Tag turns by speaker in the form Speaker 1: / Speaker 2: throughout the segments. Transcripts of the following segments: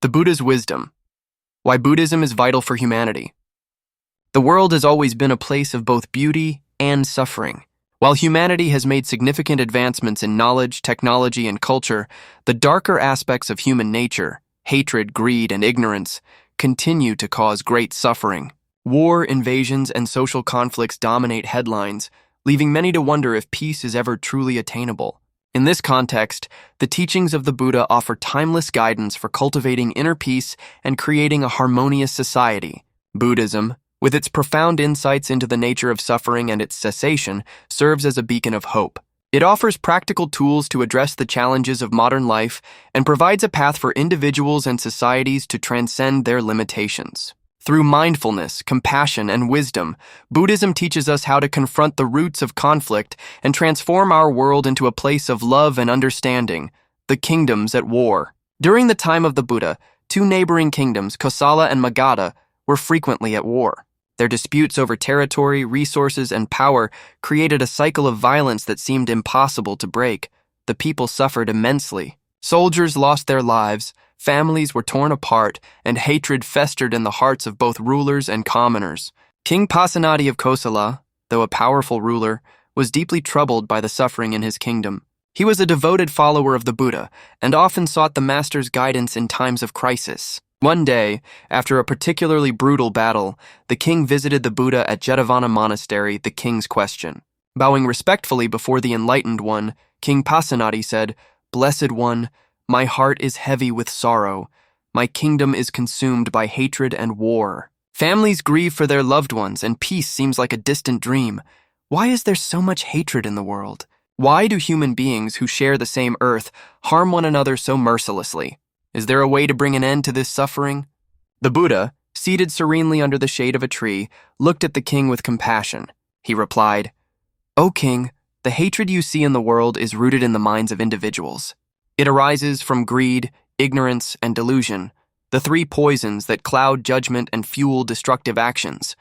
Speaker 1: The Buddha's wisdom. Why Buddhism is vital for humanity. The world has always been a place of both beauty and suffering. While humanity has made significant advancements in knowledge, technology, and culture, the darker aspects of human nature, hatred, greed, and ignorance, continue to cause great suffering. War, invasions, and social conflicts dominate headlines, leaving many to wonder if peace is ever truly attainable. In this context, the teachings of the Buddha offer timeless guidance for cultivating inner peace and creating a harmonious society. Buddhism, with its profound insights into the nature of suffering and its cessation, serves as a beacon of hope. It offers practical tools to address the challenges of modern life and provides a path for individuals and societies to transcend their limitations. Through mindfulness, compassion, and wisdom, Buddhism teaches us how to confront the roots of conflict and transform our world into a place of love and understanding, the kingdoms at war. During the time of the Buddha, two neighboring kingdoms, Kosala and Magadha, were frequently at war. Their disputes over territory, resources, and power created a cycle of violence that seemed impossible to break. The people suffered immensely. Soldiers lost their lives, families were torn apart, and hatred festered in the hearts of both rulers and commoners. King Pasenadi of Kosala, though a powerful ruler, was deeply troubled by the suffering in his kingdom. He was a devoted follower of the Buddha and often sought the master's guidance in times of crisis. One day, after a particularly brutal battle, the king visited the Buddha at Jetavana Monastery, the king's question. Bowing respectfully before the enlightened one, King Pasenadi said, "Blessed one, my heart is heavy with sorrow. My kingdom is consumed by hatred and war. Families grieve for their loved ones, and peace seems like a distant dream. Why is there so much hatred in the world? Why do human beings who share the same earth harm one another so mercilessly? Is there a way to bring an end to this suffering?" The Buddha, seated serenely under the shade of a tree, looked at the king with compassion. He replied, "O king, the hatred you see in the world is rooted in the minds of individuals. It arises from greed, ignorance, and delusion, the three poisons that cloud judgment and fuel destructive actions.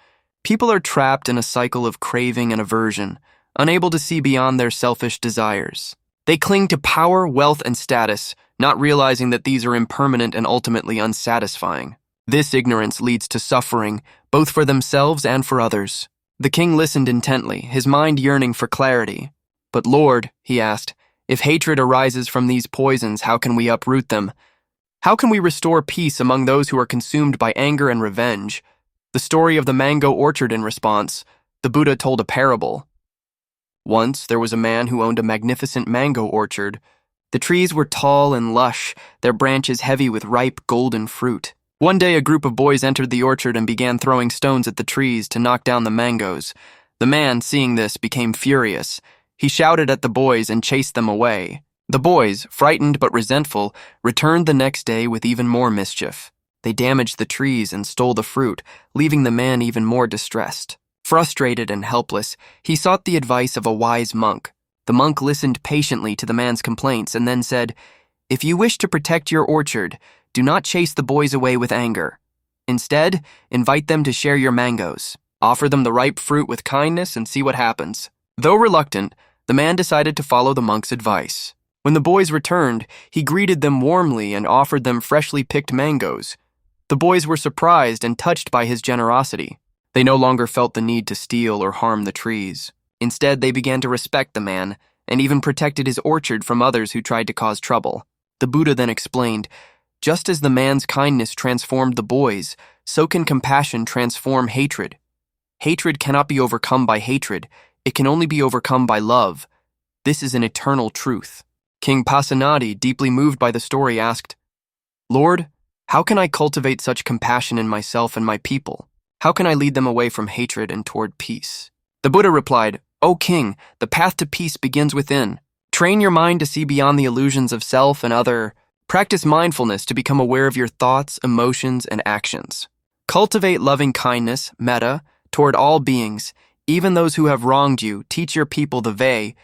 Speaker 1: People are trapped in a cycle of craving and aversion, unable to see beyond their selfish desires. They cling to power, wealth, and status, not realizing that these are impermanent and ultimately unsatisfying. This ignorance leads to suffering, both for themselves and for others." The king listened intently, his mind yearning for clarity. "But Lord," he asked, "if hatred arises from these poisons, how can we uproot them? How can we restore peace among those who are consumed by anger and revenge?" The story of the mango orchard in response, the Buddha told a parable. Once, there was a man who owned a magnificent mango orchard. The trees were tall and lush, their branches heavy with ripe, golden fruit. One day, a group of boys entered the orchard and began throwing stones at the trees to knock down the mangoes. The man, seeing this, became furious. He shouted at the boys and chased them away. The boys, frightened but resentful, returned the next day with even more mischief. They damaged the trees and stole the fruit, leaving the man even more distressed. Frustrated and helpless, he sought the advice of a wise monk. The monk listened patiently to the man's complaints and then said, "If you wish to protect your orchard, do not chase the boys away with anger. Instead, invite them to share your mangoes. Offer them the ripe fruit with kindness and see what happens." Though reluctant, the man decided to follow the monk's advice. When the boys returned, he greeted them warmly and offered them freshly picked mangoes. The boys were surprised and touched by his generosity. They no longer felt the need to steal or harm the trees. Instead, they began to respect the man and even protected his orchard from others who tried to cause trouble. The Buddha then explained, "Just as the man's kindness transformed the boys, so can compassion transform hatred. Hatred cannot be overcome by hatred. It can only be overcome by love. This is an eternal truth." King Pasenadi, deeply moved by the story, asked, "Lord, how can I cultivate such compassion in myself and my people? How can I lead them away from hatred and toward peace?" The Buddha replied, "O king, the path to peace begins within. Train your mind to see beyond the illusions of self and other. Practice mindfulness to become aware of your thoughts, emotions, and actions. Cultivate loving kindness, metta, toward all beings, even those who have wronged you. Teach your people the way,